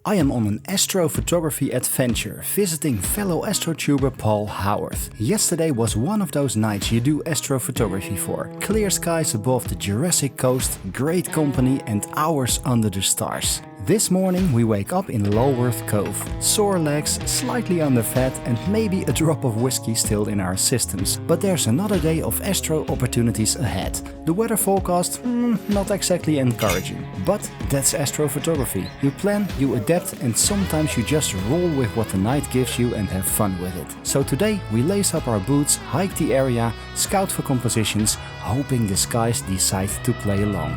I am on an astrophotography adventure, visiting fellow Astro YouTuber Paul Haworth. Yesterday was one of those nights you do astrophotography for. Clear skies above the Jurassic coast, great company and hours under the stars. This morning we wake up in Lulworth Cove. Sore legs, slightly underfed and maybe a drop of whiskey still in our systems. But there's another day of astro opportunities ahead. The weather forecast, not exactly encouraging. But that's astrophotography. You plan, you adapt and sometimes you just roll with what the night gives you and have fun with it. So today we lace up our boots, hike the area, scout for compositions, hoping the skies decide to play along.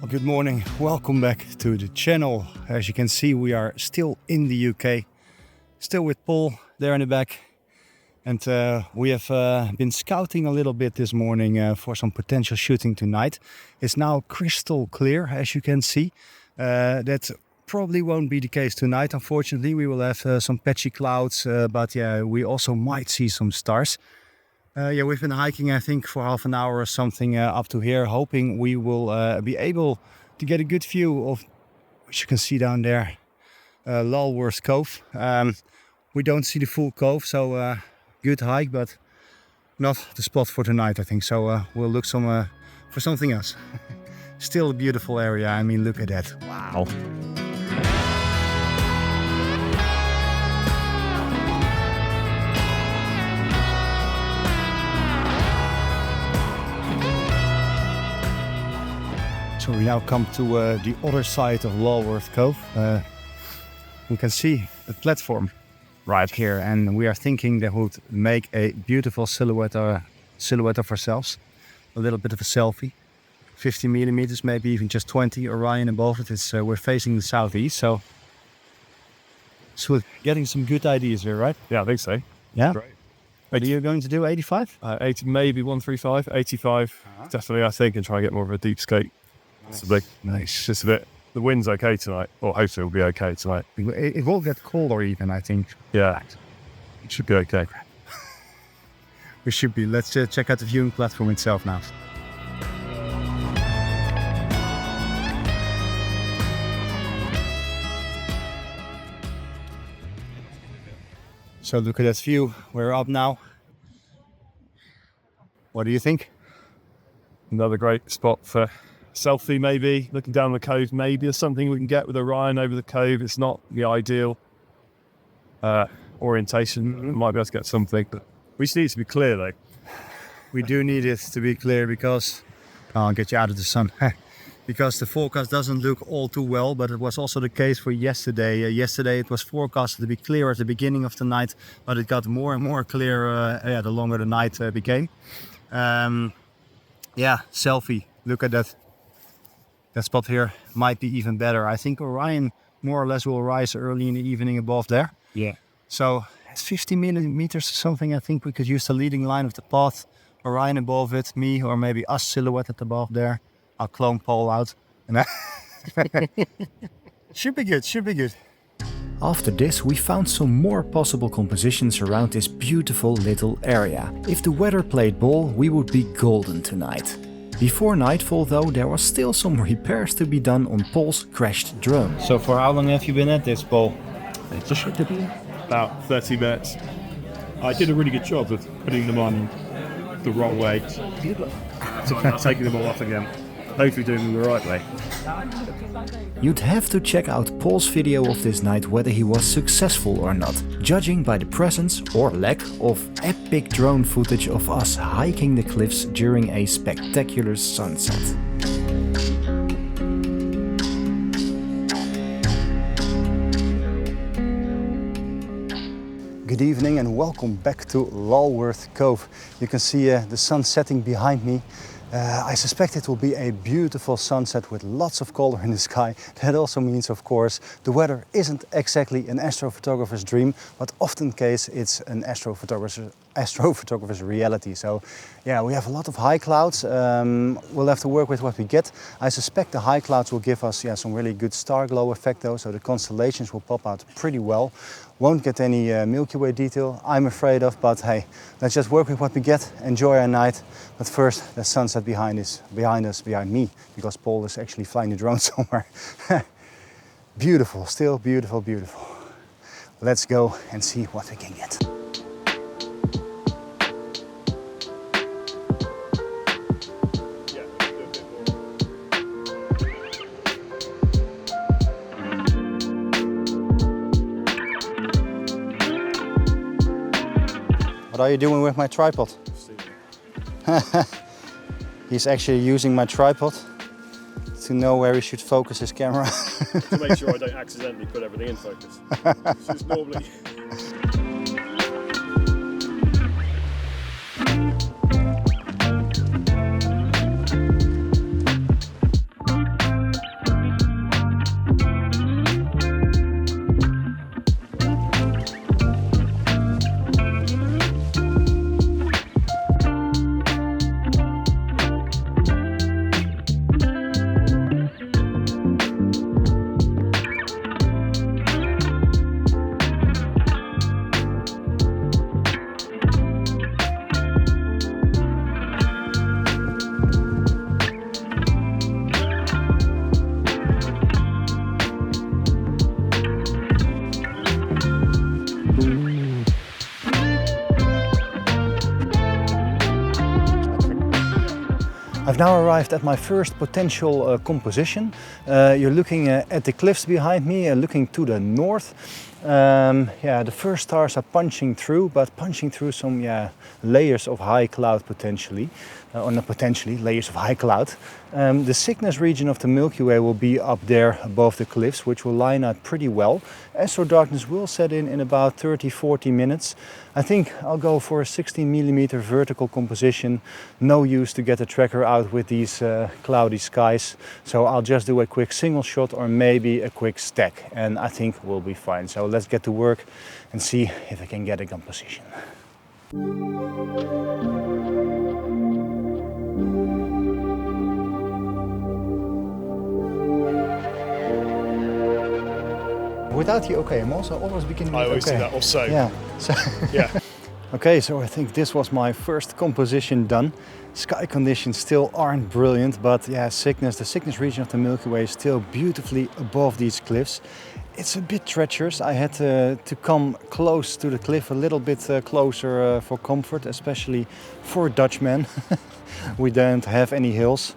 Good morning, welcome back to the channel. As you can see, we are still in the UK, still with Paul there in the back. And we have been scouting a little bit this morning for some potential shooting tonight. It's now crystal clear, as you can see. That probably won't be the case tonight, unfortunately. We will have some patchy clouds, but yeah, we also might see some stars. Yeah, we've been hiking, I think, for half an hour or something up to here, hoping we will be able to get a good view of, which you can see down there, Lulworth Cove. We don't see the full cove, so good hike, but not the spot for tonight, I think. So we'll look for something else. Still a beautiful area. I mean, look at that. Wow. So we now come to the other side of Lulworth Cove. We can see the platform right here, and we are thinking that would make a beautiful silhouette of ourselves. A little bit of a selfie, 50 millimeters, maybe even just 20. Orion above it. We're facing the southeast, so we're getting some good ideas here, right? Yeah, I think so. Yeah. Great. Are you going to do 85? 80, maybe 135, 85. Definitely, I think, and try and get more of a deep scape. Possibly. Nice. Just a bit. The wind's okay tonight, or hopefully it'll be okay tonight. It will get colder even, I think. Yeah, it should be okay. We should be. Let's check out the viewing platform itself now. So look at that view. We're up now. What do you think? Another great spot for selfie, maybe looking down the cove. Maybe there's something we can get with Orion over the cove. It's not the ideal orientation. Might be able to get something, but we just need it to be clear though. We do need it to be clear because I'll get you out of the sun. Because the forecast doesn't look all too well, but it was also the case for yesterday. Yesterday it was forecasted to be clear at the beginning of the night, but it got more and more clear the longer the night became. Yeah, selfie. Look at that. That spot here might be even better. I think Orion more or less will rise early in the evening above there. Yeah. So it's 50 millimeters or something. I think we could use the leading line of the path. Orion above it, me or maybe us silhouetted above there. I'll clone Paul out. Should be good, should be good. After this we found some more possible compositions around this beautiful little area. If the weather played ball, we would be golden tonight. Before nightfall though, there was still some repairs to be done on Paul's crashed drone. So for how long have you been at this, Paul? Just about 30 minutes. I did a really good job of putting them on the wrong way. So I'm taking them all off again. Hopefully doing them the right way. You'd have to check out Paul's video of this night whether he was successful or not, judging by the presence or lack of epic drone footage of us hiking the cliffs during a spectacular sunset. Good evening and welcome back to Lulworth Cove. You can see the sun setting behind me. I suspect it will be a beautiful sunset with lots of color in the sky. That also means, of course, the weather isn't exactly an astrophotographer's dream, but often case it's an astrophotographer's reality. So yeah, we have a lot of high clouds. We'll have to work with what we get. I suspect the high clouds will give us some really good star glow effect though, so the constellations will pop out pretty well. Won't get any Milky Way detail, I'm afraid of, but hey, let's just work with what we get, enjoy our night. But first, the sunset behind me, because Paul is actually flying the drone somewhere. Beautiful, still beautiful, beautiful. Let's go and see what we can get. What are you doing with my tripod? He's actually using my tripod to know where he should focus his camera. To make sure I don't accidentally put everything in focus. This is normally... I've now arrived at my first potential composition. You're looking at the cliffs behind me, looking to the north. Yeah, the first stars are punching through, but punching through some layers of high cloud potentially. Or not potentially, layers of high cloud. The Cygnus region of the Milky Way will be up there above the cliffs, which will line out pretty well. Astro darkness will set in about 30-40 minutes. I think I'll go for a 16mm vertical composition. No use to get the tracker out with these cloudy skies. So I'll just do a quick single shot or maybe a quick stack, and I think we'll be fine. So let's get to work and see if I can get a composition. Without the okay, I'm also always beginning with I always okay. do that also. Yeah. So Yeah. okay, so I think this was my first composition done. Sky conditions still aren't brilliant, but yeah, Cygnus, the Cygnus region of the Milky Way is still beautifully above these cliffs. It's a bit treacherous. I had to come close to the cliff, a little bit closer for comfort, especially for Dutchmen. We don't have any hills.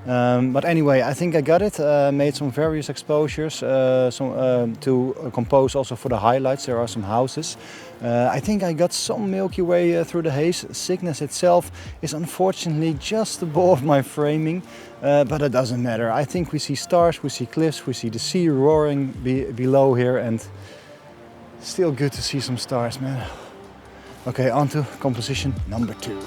But anyway, I think I got it. Made some various exposures to compose also for the highlights. There are some houses. I think I got some Milky Way through the haze. Cygnus itself is unfortunately just above my framing, but it doesn't matter. I think we see stars, we see cliffs, we see the sea roaring below here, and still good to see some stars, man. Okay, on to composition number 2.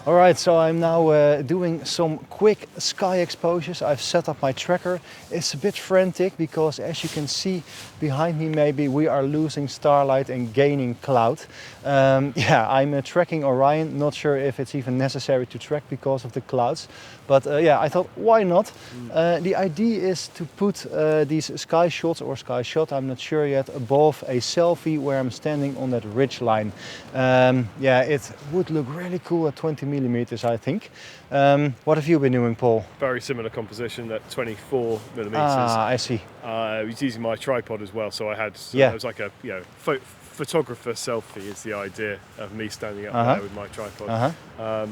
Alright, so I'm now doing some quick sky exposures. I've set up my tracker. It's a bit frantic because, as you can see behind me, maybe we are losing starlight and gaining cloud. Yeah, I'm tracking Orion. Not sure if it's even necessary to track because of the clouds. But yeah, I thought, why not? The idea is to put these sky shots, or sky shot, I'm not sure yet, above a selfie where I'm standing on that ridge line. Yeah, it would look really cool at 20mm, I think. What have you been doing, Paul? Very similar composition at 24mm. Ah, I see. I was using my tripod as well, so I had Yeah. it was like a photographer selfie is the idea of me standing up there with my tripod.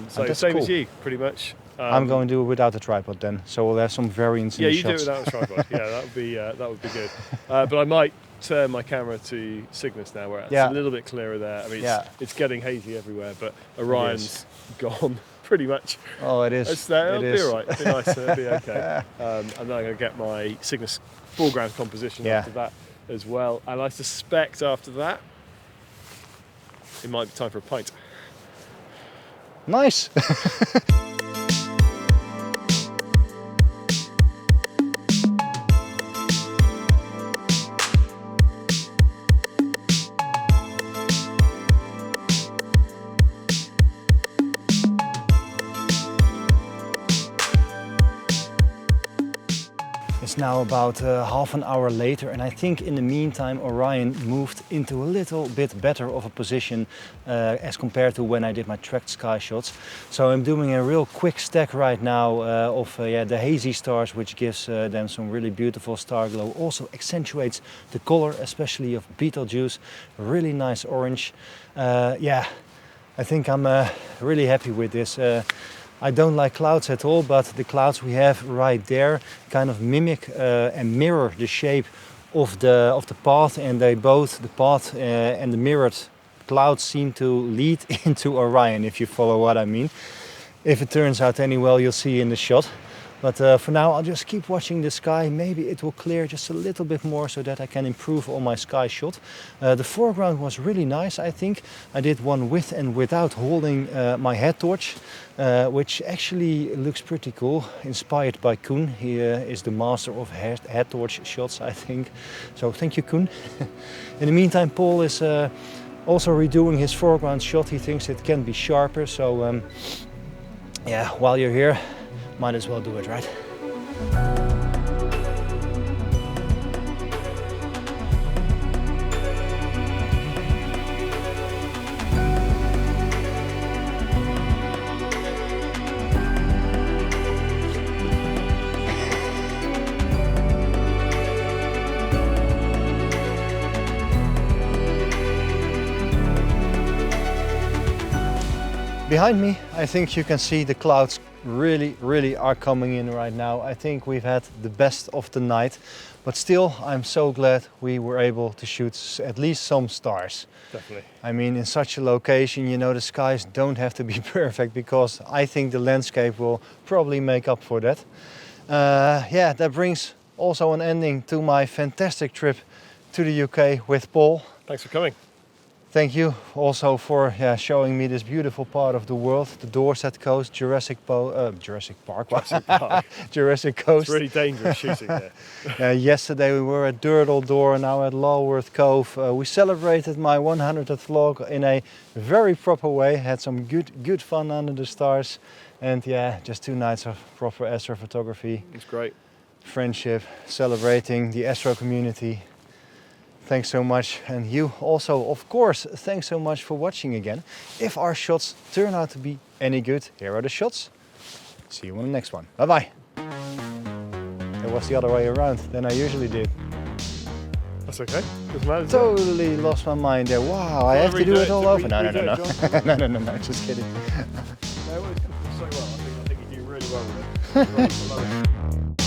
So that's same cool. as you, pretty much. I'm going to do it without the tripod then, so we'll have some variance in the shots. Yeah, you do it without a tripod. Yeah, that would be good. But I might turn my camera to Cygnus now, where it's a little bit clearer there. I mean, it's getting hazy everywhere, but Orion's gone pretty much. Oh, it is. It'll be all right. It'll be nice. It'll be okay. And then I'm going to get my Cygnus foreground composition after that as well. And I suspect after that, it might be time for a pint. Nice. It's now about half an hour later, and I think in the meantime Orion moved into a little bit better of a position as compared to when I did my tracked sky shots. So I'm doing a real quick stack right now of the hazy stars, which gives them some really beautiful star glow. Also accentuates the color, especially of Betelgeuse. Really nice orange. Yeah, I think I'm really happy with this. I don't like clouds at all, but the clouds we have right there kind of mimic and mirror the shape of the path, and they both, the path and the mirrored clouds, seem to lead into Orion, if you follow what I mean. If it turns out any well, you'll see in the shot. But for now, I'll just keep watching the sky. Maybe it will clear just a little bit more so that I can improve on my sky shot. The foreground was really nice, I think. I did one with and without holding my head torch, which actually looks pretty cool. Inspired by Koen. He is the master of head torch shots, I think. So thank you, Koen. In the meantime, Paul is also redoing his foreground shot. He thinks it can be sharper. So yeah, while you're here, might as well do it, right? Behind me, I think you can see the clouds really are coming in right now. I think we've had the best of the night, but still I'm so glad we were able to shoot at least some stars. Definitely. I mean, in such a location, you know, the skies don't have to be perfect, because I think the landscape will probably make up for that. Yeah, that brings also an ending to my fantastic trip to the UK with Paul. Thanks for coming. Thank you also for showing me this beautiful part of the world, the Dorset coast, Jurassic Park. Jurassic Park. Jurassic Coast. It's really dangerous shooting there. Yesterday we were at Durdle Door, now at Lulworth Cove. We celebrated my 100th vlog in a very proper way. Had some good fun under the stars, and yeah, just 2 nights of proper astrophotography. It's great. Friendship, celebrating the astro community. Thanks so much, and you also, of course, thanks so much for watching again. If our shots turn out to be any good, here are the shots. See you on the next one. Bye bye. It was the other way around than I usually did. That's okay. Doesn't matter. Totally lost my mind there. Wow, I have to do it all over. No, no, just kidding. No, it was so well. I think you do really well with it.